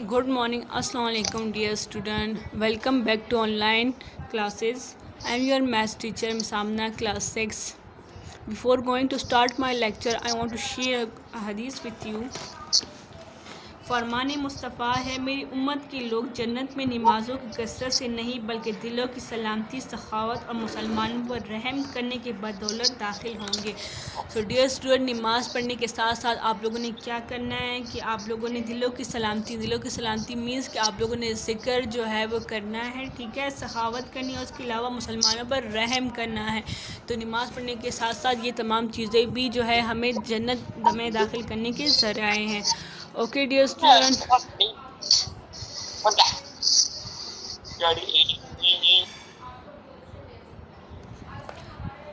Good morning, Assalamu alaikum, dear student. Welcome back to online classes. I am your math teacher, Miss Amna, class 6. Before going to start my lecture, I want to share a hadith with you. फरमान मुस्तफ़ा है, मेरी उम्मत के लोग जन्नत में नमाज़ों की कसरत से नहीं बल्कि दिलों की सलामती, सखावत और मुसलमानों पर रहम करने के बदौलत दाखिल होंगे। सो डियर स्टूडेंट, नमाज़ पढ़ने के साथ साथ आप लोगों ने क्या करना है कि आप लोगों ने दिलों की सलामती मीन्स कि आप लोगों ने ज़िक्र जो है वो करना है, ठीक है, सखावत करनी है, उसके अलावा मुसलमानों पर रहम करना है। तो नमाज़ पढ़ने के साथ साथ ये तमाम चीज़ें भी जो है हमें जन्नत में दाखिल करने के ज़राए हैं। Okay, dear student.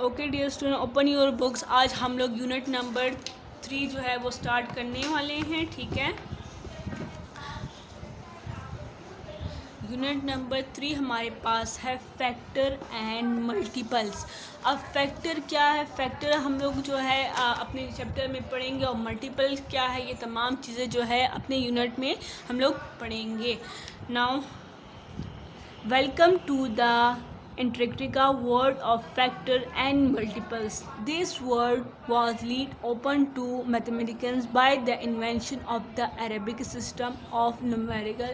Okay dear student, open your books. आज हम लोग यूनिट नंबर 3 जो है वो स्टार्ट करने वाले हैं, ठीक है। यूनिट नंबर 3 हमारे पास है फैक्टर एंड मल्टीपल्स। अब फैक्टर क्या है, फैक्टर हम लोग जो है अपने चैप्टर में पढ़ेंगे, और मल्टीपल्स क्या है ये तमाम चीज़ें जो है अपने यूनिट में हम लोग पढ़ेंगे। Now welcome to the Antarctica word of factor and multiples. This word was laid open to mathematicians by the invention of the Arabic system of numerical,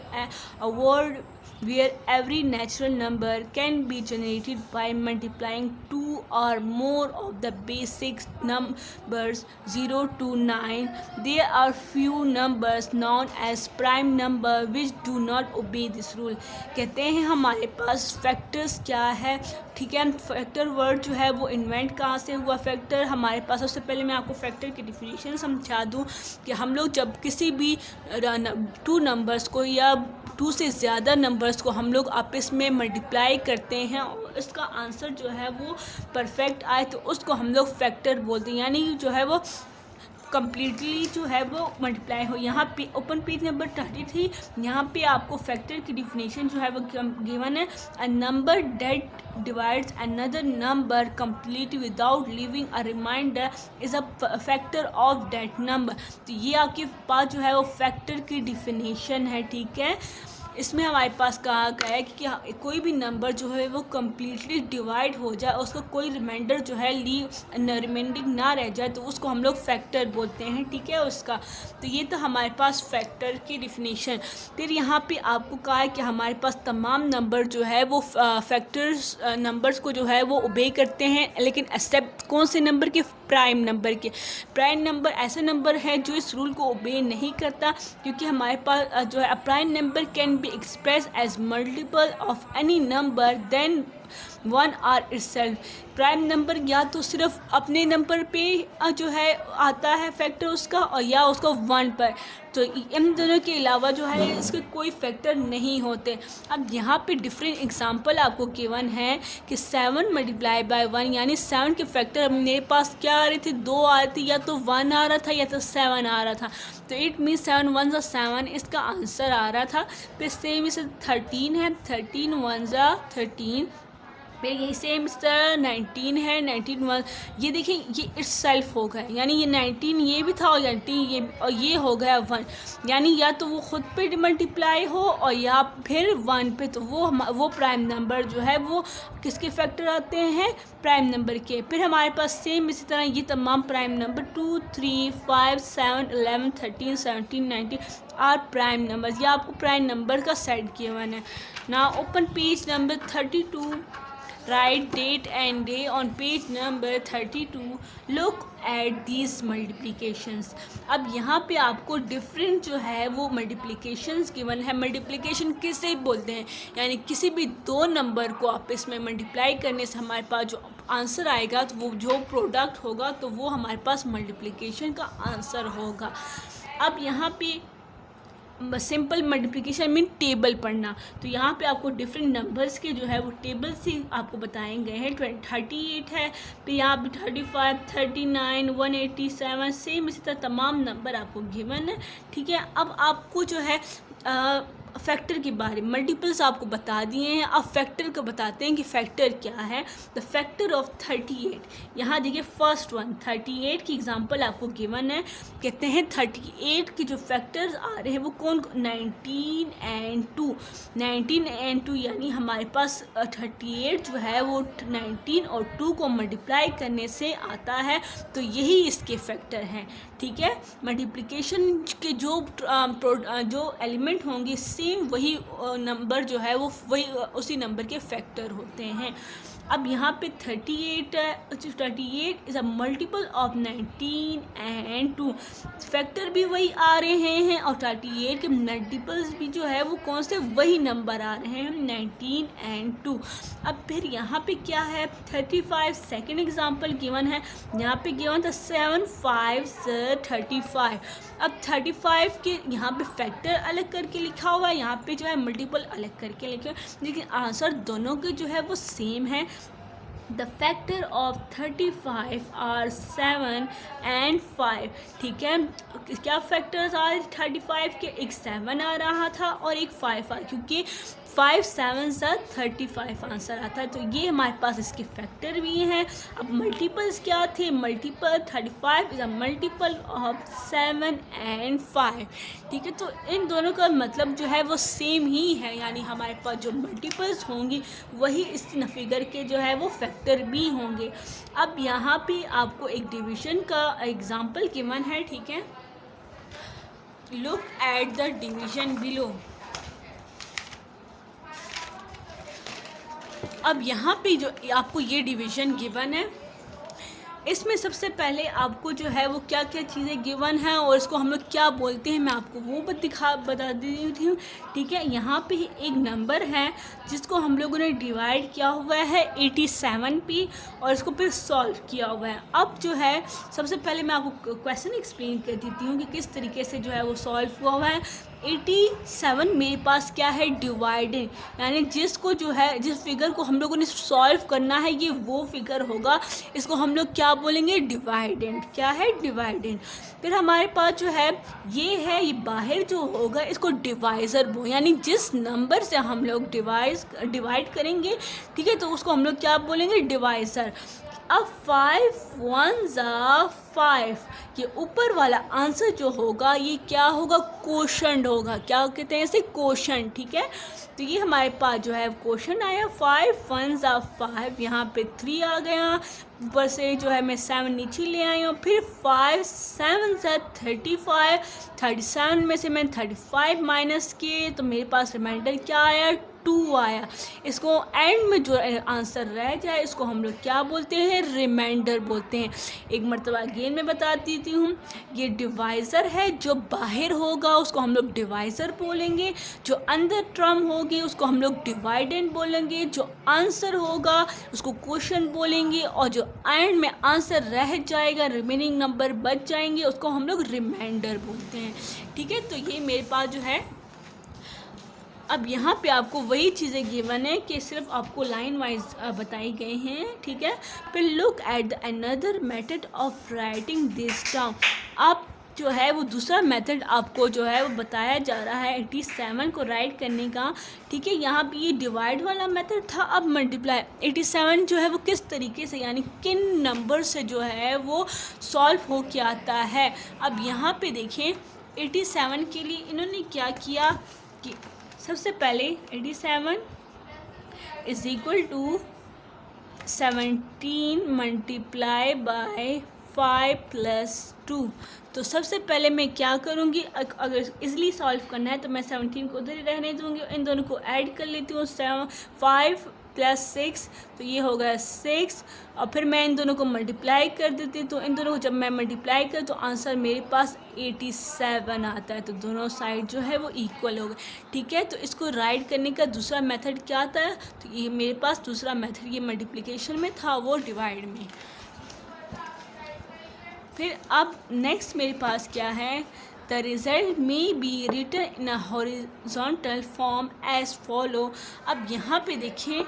a word where every natural number can be generated by multiplying two or more of the basic numbers 0 to 9. There are few numbers known as prime number which do not obey this rule. कहते हैं हमारे पास factors क्या है, ठीक है। Factor word जो है वो इन्वेंट कहाँ से हुआ फैक्टर हमारे पास। सबसे पहले मैं आपको फैक्टर की डिफिनीशन समझा दूँ कि हम लोग जब किसी भी टू नंबर्स को या टू से ज़्यादा नंबर्स को हम लोग आपस में मल्टीप्लाई करते हैं और इसका आंसर जो है वो परफेक्ट आए तो उसको हम लोग फैक्टर बोलते हैं, यानी जो है वो कम्प्लीटली जो है वो मल्टीप्लाई हो। यहाँ पे ओपन पेज नंबर 33, यहाँ पे आपको फैक्टर की डिफिनेशन जो है वो गिवन है। A number that divides another number complete without leaving a remainder is a factor of that number. तो ये आपके पास जो है वो फैक्टर की डिफिनेशन है, ठीक है। इसमें हमारे पास कहा गया है कि कोई भी नंबर जो है वो कम्प्लीटली डिवाइड हो जाए, उसका कोई रिमाइंडर जो है रिमाइंडिंग ना रह जाए तो उसको हम लोग फैक्टर बोलते हैं, ठीक है उसका। तो ये तो हमारे पास फैक्टर की डिफिनेशन। फिर यहाँ पे आपको कहा है कि हमारे पास तमाम नंबर जो है वो फैक्टर्स नंबर्स को जो है वो ओबे करते हैं, लेकिन एक्सेप्ट कौन से नंबर के, प्राइम नंबर के। प्राइम नंबर ऐसा नंबर है जो इस रूल को ओबे नहीं करता, क्योंकि हमारे पास जो है a prime number can be express as multiple of any number than one or itself. Prime number या तो सिर्फ अपने नंबर पे जो है आता है फैक्टर उसका, और या उसका वन पर। तो इन दोनों के अलावा जो है इसके कोई फैक्टर नहीं होते। अब यहाँ पे डिफरेंट एग्जांपल आपको गिवन है कि 7 मल्टीप्लाई बाय 1, यानी 7 के फैक्टर मेरे पास क्या आ रहे थे, 2 आ रहे थे, या तो 1 आ रहा था या तो 7 आ रहा था। तो इट मीन्स 7 1 ज़ा 7 इसका आंसर आ रहा था। फिर सेम इसे 13 है, 13 1 ज़ा 13। फिर यही सेम इस तरह 19 है, 19 1। ये देखिए ये इट्स सेल्फ हो गया, यानी ये 19 ये भी था और 19 ये, और ये हो गया 1, यानी या तो वो ख़ुद पे मल्टीप्लाई हो और या फिर 1 पे। तो वो प्राइम नंबर जो है वो किसके फैक्टर आते हैं, प्राइम नंबर के। फिर हमारे पास सेम इसी तरह ये तमाम prime number 2 3 5 7 11 13 17 19 are prime numbers. ये आपको प्राइम नंबर का सेट किया हुआ है ना। Open page number 32, write date and day on page number 32. Look at these multiplications. अब यहाँ पे आपको डिफरेंट जो है वो मल्टीप्लिकेशंस गिवन है। मल्टीप्लिकेशन किसे बोलते हैं, यानी किसी भी दो नंबर को आपस में मल्टीप्लाई करने से हमारे पास जो आंसर आएगा, तो वो जो प्रोडक्ट होगा तो वो हमारे पास मल्टीप्लिकेशन का आंसर होगा। अब यहाँ पे सिंपल मल्टीप्लिकेशन मीन टेबल पढ़ना। तो यहाँ पे आपको डिफरेंट नंबर्स के जो है वो टेबल से आपको बताए गए हैं। 38 है, फिर यहाँ पे 35 39 187 सेम इसी तरह तमाम नंबर आपको गिवन है, ठीक है। अब आपको जो है फैक्टर के बारे में मल्टीपल्स आपको बता दिए हैं, अब फैक्टर को बताते हैं कि फैक्टर क्या है। द फैक्टर ऑफ 38, यहाँ देखिए फर्स्ट वन 38 की एग्जांपल आपको गिवन है। कहते हैं 38 के जो फैक्टर्स आ रहे हैं वो कौन, 19 and 2, 19 and 2 यानी हमारे पास 38 जो है वो 19 और 2 को मल्टीप्लाई करने से आता है, तो यही इसके फैक्टर हैं। ठीक है, मल्टीप्लिकेशन के जो एलिमेंट होंगे सेम वही नंबर जो है वो वही उसी नंबर के फैक्टर होते हैं। अब यहाँ पे 38 है, 38 is a multiple of 19 and 2, factor भी वही आ रहे हैं और 38 के मल्टीपल्स भी जो है वो कौन से वही नंबर आ रहे हैं 19 and 2। अब फिर यहाँ पे क्या है 35 सेकेंड एग्जांपल गिवन है, यहाँ पे गिवन था 7 5 35। अब 35 के यहाँ पे फैक्टर अलग करके लिखा हुआ है, यहाँ पे जो है मल्टीपल अलग करके लिखा है, लेकिन आंसर दोनों के जो है वो सेम है। The factor of 35 are 7 and 5। ठीक है, क्या फैक्टर्स आ रहे 35 के, एक 7 आ रहा था और एक 5 आ, क्योंकि 5 7 35 आंसर आता है, तो ये हमारे पास इसके फैक्टर भी हैं। अब मल्टीपल्स क्या थे, multiple 35 is a multiple of 7 and 5। ठीक है, तो इन दोनों का मतलब जो है वो सेम ही है, यानी हमारे पास जो मल्टीपल्स होंगी वही इस फिगर के जो है वो फैक्टर भी होंगे। अब यहाँ पे आपको एक डिवीज़न का एग्जांपल गिवन है। ठीक है, look at the division below. अब यहाँ पे जो आपको ये डिवीज़न गिवन है, इसमें सबसे पहले आपको जो है वो क्या क्या चीज़ें गिवन हैं और इसको हम लोग क्या बोलते हैं, मैं आपको वो बता देती हूँ। ठीक है, यहाँ पे एक नंबर है जिसको हम लोगों ने डिवाइड किया हुआ है 87 पे और इसको फिर सॉल्व किया हुआ है। अब जो है सबसे पहले मैं आपको क्वेश्चन एक्सप्लेन कर देती हूँ कि किस तरीके से जो है वो सॉल्व हुआ हुआ है। 87 मेरे पास क्या है, डिवाइडेड, यानी जिसको जो है जिस फिगर को हम लोगों ने सॉल्व करना है ये वो फिगर होगा, इसको हम लोग क्या बोलेंगे, डिवाइडेंड। क्या है, डिवाइडेंड। फिर हमारे पास जो है ये बाहर जो होगा इसको डिवाइज़र बोल, यानी जिस नंबर से हम लोग डिवाइड करेंगे, ठीक है, तो उसको हम लोग क्या बोलेंगे, डिवाइज़र। अब 5 1 5, ये ऊपर वाला आंसर जो होगा ये क्या होगा, क्वोशंट होगा। क्या कहते हैं इसे, क्वोशंट। ठीक है, तो ये हमारे पास जो है क्वोशंट आया 5 1 5, यहाँ पे 3 आ गया, ऊपर से जो है मैं 7 नीचे ले आई हूँ, फिर 5 7 35, 37 में से मैंने 35 माइनस किए तो मेरे पास रिमाइंडर क्या आया, 2 आया। इसको एंड में जो आंसर रह जाए इसको हम लोग क्या बोलते हैं, रिमाइंडर बोलते हैं। एक मरतबा अगेन मैं बता देती हूँ, ये डिवाइज़र है, जो बाहर होगा उसको हम लोग डिवाइज़र बोलेंगे, जो अंदर टर्म होगी उसको हम लोग डिवाइडेंड बोलेंगे, जो आंसर होगा उसको क्वोशंट बोलेंगे, और जो एंड में आंसर रह जाएगा, रिमेनिंग नंबर बच जाएंगे, उसको हम लोग रिमाइंडर बोलते हैं। ठीक है, तो ये मेरे पास जो है, अब यहाँ पे आपको वही चीज़ें गिवन है कि सिर्फ आपको लाइन वाइज बताई गई हैं। ठीक है, फिर look at the another method of writing this down. आप जो है वो दूसरा मेथड आपको जो है वो बताया जा रहा है 87 को राइट करने का। ठीक है, यहाँ पे ये डिवाइड वाला मेथड था, अब मल्टीप्लाई 87 जो है वो किस तरीके से, यानी किन नंबर से जो है वो सॉल्व हो के आता है। अब यहाँ पे देखें 87 के लिए इन्होंने क्या किया कि सबसे पहले 87 is equal to 17 multiply by 5 + 2। तो सबसे पहले मैं क्या करूँगी, अगर इजली सॉल्व करना है तो मैं 17 को उधर ही रहने दूँगी, इन दोनों को ऐड कर लेती हूँ, 5 + 6, तो ये हो गया 6, और फिर मैं इन दोनों को मल्टीप्लाई कर देती हूँ, तो इन दोनों को जब मैं मल्टीप्लाई कर तो आंसर मेरे पास 87 आता है, तो दोनों साइड जो है वो इक्वल हो गए। ठीक है, तो इसको राइट करने का दूसरा मेथड क्या आता है, तो ये मेरे पास दूसरा मेथड ये मल्टीप्लिकेशन में था, वो डिवाइड में। फिर अब नेक्स्ट मेरे पास क्या है, the result may be written in a horizontal form as follow. अब यहाँ पे देखें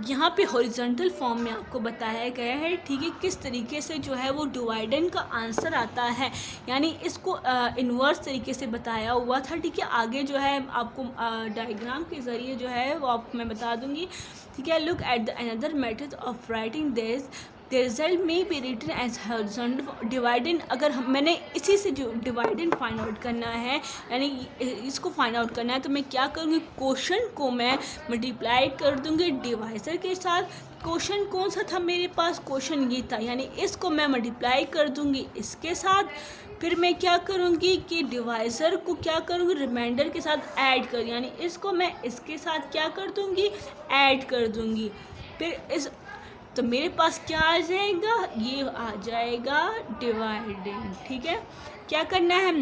यहाँ पे हॉरिजॉन्टल फॉर्म में आपको बताया गया है, ठीक है, किस तरीके से जो है वो डिवाइडेंड का आंसर आता है, यानी इसको इन्वर्स तरीके से बताया हुआ था, ठीक है। आगे जो है आपको डायग्राम के ज़रिए जो है वो आपको मैं बता दूँगी, ठीक है। Look at the another method of writing this, the result में be written as horizontal dividend. अगर मैंने इसी से जो डिवाइडेंड फाइंड आउट करना है, यानी इसको फाइंड आउट करना है, तो मैं क्या करूँगी, क्वेश्चन को मैं मल्टीप्लाई कर दूँगी डिवाइज़र के साथ। क्वेश्चन कौन सा था मेरे पास, क्वेश्चन ये था, यानी इसको मैं मल्टीप्लाई कर दूँगी इसके साथ। फिर मैं क्या करूँगी कि डिवाइज़र को क्या करूँगी, रिमाइंडर के साथ ऐड कर, यानी इसको मैं इसके साथ क्या कर दूँगी, ऐड कर दूँगी। फिर तो मेरे पास क्या आ जाएगा, ये आ जाएगा डिवाइडेंड, ठीक है। क्या करना है,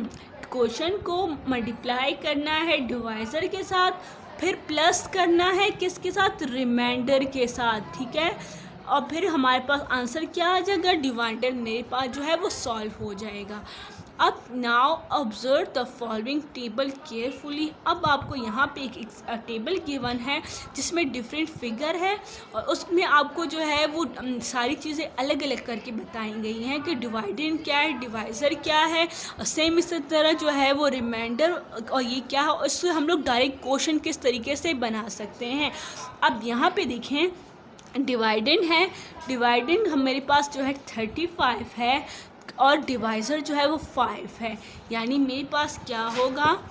क्वेश्चन को मल्टीप्लाई करना है डिवाइज़र के साथ, फिर प्लस करना है किसके साथ, रिमाइंडर के साथ, ठीक है। और फिर हमारे पास आंसर क्या आ जाएगा, डिवाइडेंड मेरे पास जो है वो सॉल्व हो जाएगा। अब now observe the following table carefully. अब आपको यहाँ पे एक टेबल गिवन है जिसमें डिफरेंट फिगर है, और उसमें आपको जो है वो सारी चीज़ें अलग अलग करके बताई गई हैं कि डिवाइडेंड क्या है, डिवाइज़र क्या है, और सेम इसी तरह जो है वो रिमाइंडर और ये क्या है, उससे हम लोग डायरेक्ट क्वेश्चन किस तरीके से बना सकते हैं। अब यहाँ पे देखें, डिवाइडेंड है, डिवाइडेंड हम मेरे पास जो है 35 है, और डिवाइज़र जो है वो 5 है, यानी मेरे पास क्या होगा,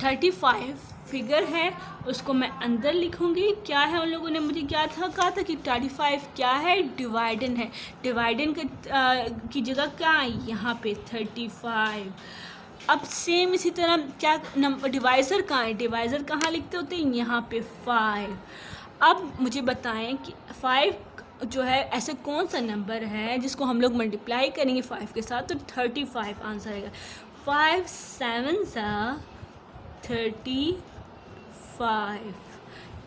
35 फिगर है, उसको मैं अंदर लिखूँगी। क्या है, उन लोगों ने मुझे क्या था कहा था कि 35 क्या है, डिवाइडेंड है। डिवाइडेंड की जगह क्या है, यहाँ पे 35। अब सेम इसी तरह क्या नंबर, डिवाइज़र कहाँ है, डिवाइज़र कहाँ लिखते होते हैं, यहाँ पे 5। अब मुझे बताएं कि 5 जो है ऐसे कौन सा नंबर है जिसको हम लोग मल्टीप्लाई करेंगे 5 के साथ, तो 35 आंसर आएगा। 5 7 35।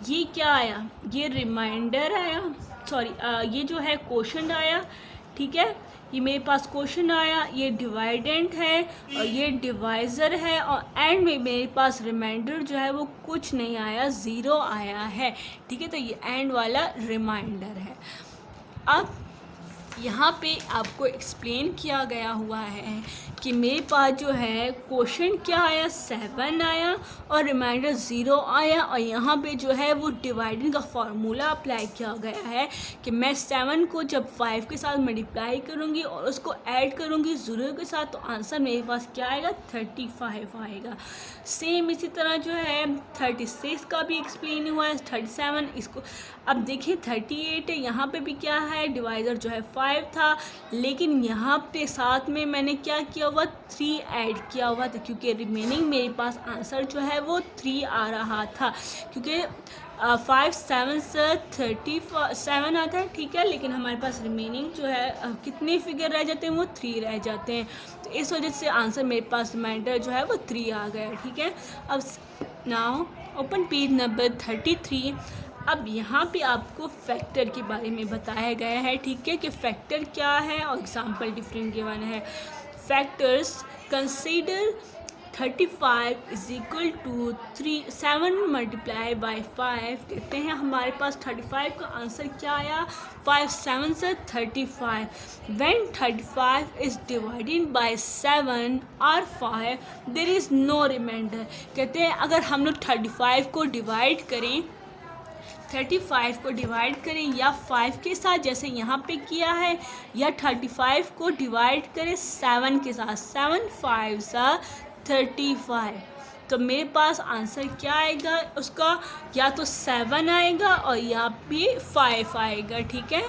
ये क्या आया, ये रिमाइंडर आया, सॉरी ये जो है क्वोशंट आया, ठीक है। ये मेरे पास क्वोशंट आया, ये डिवाइडेंड है, और ये डिवाइज़र है, और एंड में मेरे पास रिमाइंडर जो है वो कुछ नहीं आया, ज़ीरो आया है, ठीक है। तो ये एंड वाला रिमाइंडर है। अब यहाँ पे आपको एक्सप्लेन किया गया हुआ है कि मेरे पास जो है क्वेश्चन क्या आया, 7 आया, और रिमाइंडर 0 आया, और यहाँ पे जो है वो डिवाइडिंग का फार्मूला अप्लाई किया गया है कि मैं 7 को जब 5 के साथ मल्टीप्लाई करूँगी और उसको ऐड करूँगी 0 के साथ, तो आंसर मेरे पास क्या आएगा, 35 आएगा। सेम इसी तरह जो है 36 का भी एक्सप्लेन हुआ है, 37, इसको अब देखिए 38 है, यहाँ पे भी क्या है, डिवाइज़र जो है 5 था, लेकिन यहाँ पे साथ में मैंने क्या किया हुआ, 3 ऐड किया हुआ था, क्योंकि रिमेनिंग मेरे पास आंसर जो है वो 3 आ रहा था, क्योंकि 5 7 से 37 आता है, ठीक है, लेकिन हमारे पास रिमेनिंग जो है कितने फिगर रह जाते हैं, वो 3 रह जाते हैं, तो इस वजह से आंसर मेरे पास रिमाइंडर जो है वो 3 आ गया, ठीक है। अब नाउ ओपन पेज नंबर 33। अब यहाँ पे आपको फैक्टर के बारे में बताया गया है, ठीक है, कि फैक्टर क्या है, और एग्जांपल डिफरेंट गिवन है। Factors consider 35 is equal to 7 multiply by 5। कहते हैं हमारे पास 35 का आंसर क्या आया, 5 7 से 35। व्हेन 35 इज डिवाइडेड बाई 7 और 5 देयर इज़ नो रिमाइंडर। कहते हैं अगर हम लोग 35 को डिवाइड करें, 35 को डिवाइड करें या 5 के साथ जैसे यहाँ पे किया है, या 35 को डिवाइड करें 7 के साथ, 7 5 सा 35, तो मेरे पास आंसर क्या आएगा उसका, या तो 7 आएगा और या भी 5 आएगा, ठीक है।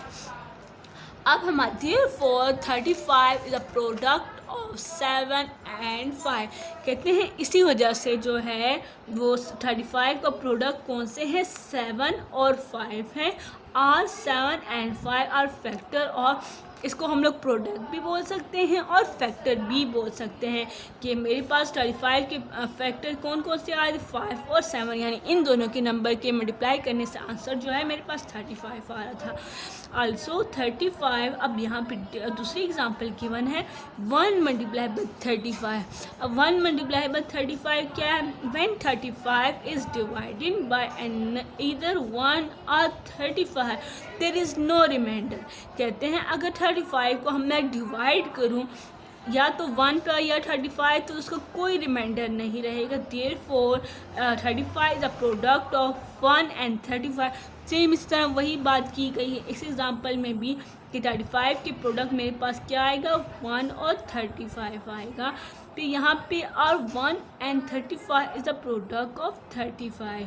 अब हमारे therefore 35 is a product of 7 and 5। कहते हैं इसी वजह से जो है वो 35 का प्रोडक्ट कौन से हैं, 7 और 5 हैं, और 7 and 5 आर फैक्टर, और इसको हम लोग प्रोडक्ट भी बोल सकते हैं और फैक्टर भी बोल सकते हैं कि मेरे पास 35 के फैक्टर कौन कौन से आए, 5 और 7, यानी इन दोनों के नंबर के मल्टीप्लाई करने से आंसर जो है मेरे पास 35 आ रहा था। आल्सो 35। अब यहाँ पे दूसरी एग्जांपल गिवन है 1 मल्टीप्लाई बाय 35। अब 1 मल्टीप्लाई बाय 35 क्या है? When 35 is divided by either 1 और 35 देयर इज़ नो रिमाइंडर। कहते हैं अगर 35 को मैं डिवाइड करूँ या तो 1 पर या 35 तो उसका कोई रिमाइंडर नहीं रहेगा। Therefore 35 is a product of 1 and 35। Same इस तरह वही बात की गई है इस एग्जांपल में भी कि 35 के प्रोडक्ट मेरे पास क्या आएगा? 1 और 35 आएगा। तो यहाँ पे और 1 and 35 is the product of 35।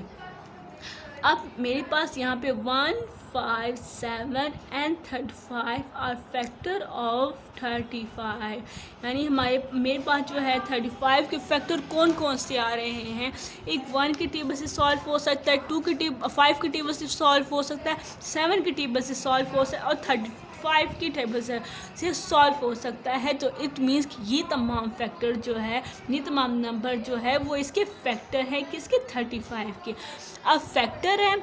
अब मेरे पास यहाँ पे 1, 5, 7 एंड 35 आर फैक्टर ऑफ 35। यानी मेरे पास जो है 35 के फैक्टर कौन कौन से आ रहे हैं? एक 1 के टेबल से सॉल्व हो सकता है, 5 के टेबल से सॉल्व हो सकता है, 7 के टेबल से सॉल्व हो सकता है और 35 की टेबल से सॉल्व हो सकता है। तो इट मीन्स कि ये तमाम फैक्टर जो है, ये तमाम नंबर जो है वो इसके फैक्टर है किसके? 35 के। अब फैक्टर है,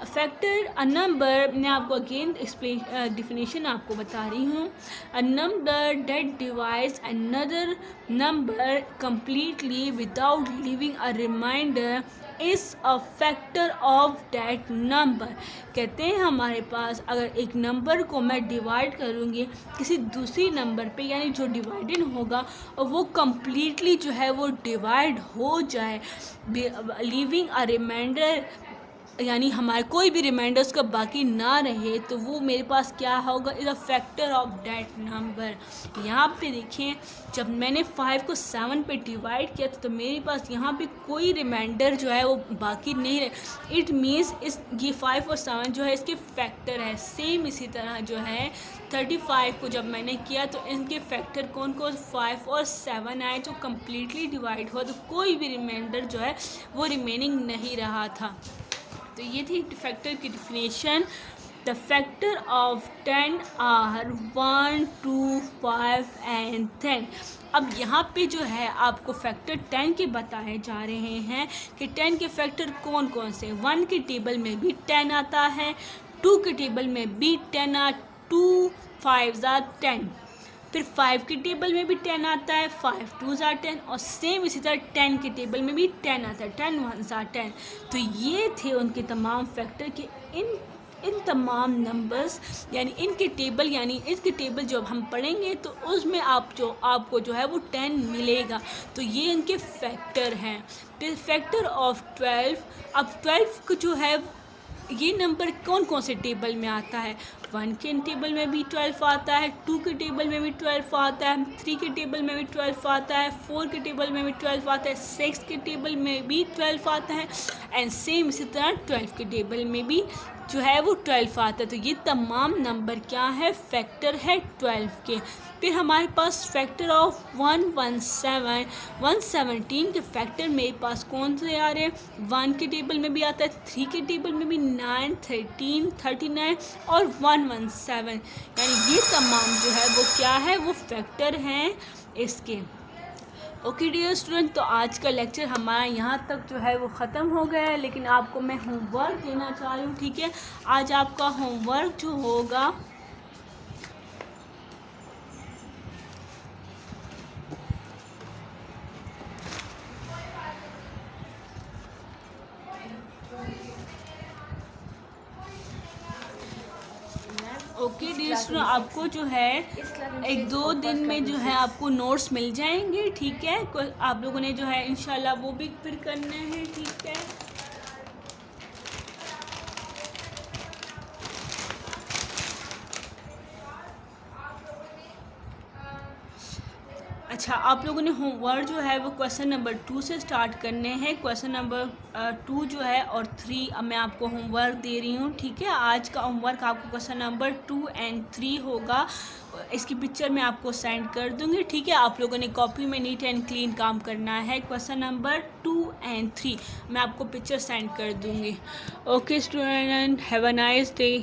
फैक्टर अ नंबर, मैं आपको अगेन डिफिनेशन आपको बता रही हूँ। A number that divides another number completely without leaving a remainder is a factor of that number. कहते हैं हमारे पास अगर एक नंबर को मैं डिवाइड करूँगी किसी दूसरी नंबर पे, यानी जो डिवाइडेड होगा और वो कम्प्लीटली जो है वो डिवाइड हो जाए, लीविंग अ रिमाइंडर, यानी हमारे कोई भी रिमाइंडर उसका बाकी ना रहे, तो वो मेरे पास क्या होगा? Is a factor of that number. यहाँ पे देखें, जब मैंने 5 को 7 पे डिवाइड किया तो मेरे पास यहाँ पे कोई रिमाइंडर जो है वो बाकी नहीं रहे। इट मीन्स ये 5 और 7 जो है इसके फैक्टर है। सेम इसी तरह जो है 35 को जब मैंने किया तो इनके फैक्टर कौन कौन? 5 और 7 आए जो कम्प्लीटली डिवाइड हुआ, तो कोई भी रिमाइंडर जो है वो रिमेनिंग नहीं रहा था। तो ये थी फैक्टर की definition. The factor of 10 are 1, 2, 5 and 10। अब यहाँ पे जो है आपको फैक्टर 10 के बताए जा रहे हैं कि 10 के फैक्टर कौन कौन से? 1 के टेबल में भी 10 आता है, 2 के टेबल में भी 10 आता, 2 5 are 10। फिर 5 के टेबल में भी 10 आता है, 5 2s are 10, और सेम इसी तरह 10 के टेबल में भी 10 आता है, 10 1s are 10। तो ये थे उनके तमाम फैक्टर के इन तमाम नंबर्स, यानी इनके टेबल, यानी इसके टेबल जब हम पढ़ेंगे तो उसमें आपको जो है वो 10 मिलेगा। तो ये इनके फैक्टर हैं। फिर फैक्टर ऑफ 12। अब 12 को जो है ये नंबर कौन कौन से टेबल में आता है? 1 के टेबल में भी 12 आता है, 2 के टेबल में भी 12 आता है, 3 के टेबल में भी 12 आता है, 4 के टेबल में भी 12 आता है, 6 के टेबल में भी 12 आता है, एंड सेम इसी तरह 12 के टेबल में भी जो है वो 12 आता है। तो ये तमाम नंबर क्या है? फैक्टर है 12 के। फिर हमारे पास फैक्टर ऑफ 117, 117 के फैक्टर मेरे पास कौन से आ रहे हैं? 1 के टेबल में भी आता है, 3 के टेबल में भी 9, 13, 39 और 117, यानी ये तमाम जो है वो क्या है? वो फैक्टर हैं इसके। ओके डियर स्टूडेंट, तो आज का लेक्चर हमारा यहाँ तक जो है वो ख़त्म हो गया है, लेकिन आपको मैं होमवर्क देना चाह रही हूँ, ठीक है? आज आपका होमवर्क जो होगा ओके डियर स्टूडेंट, आपको जो है 1-2 दिन में जो है आपको नोट्स मिल जाएंगे, ठीक है? आप लोगों ने जो है इंशाल्लाह वो भी फिर करना है, ठीक है? अच्छा, आप लोगों ने होमवर्क जो है वो क्वेश्चन नंबर 2 से स्टार्ट करने हैं। क्वेश्चन नंबर 2 जो है और 3 अब मैं आपको होमवर्क दे रही हूँ, ठीक है? आज का होमवर्क आपको क्वेश्चन नंबर 2 एंड 3 होगा। इसकी पिक्चर मैं आपको सेंड कर दूँगी, ठीक है? आप लोगों ने कॉपी में नीट एंड क्लीन काम करना है। क्वेश्चन नंबर 2 एंड 3 मैं आपको पिक्चर सेंड कर दूँगी। Okay student, have a nice day.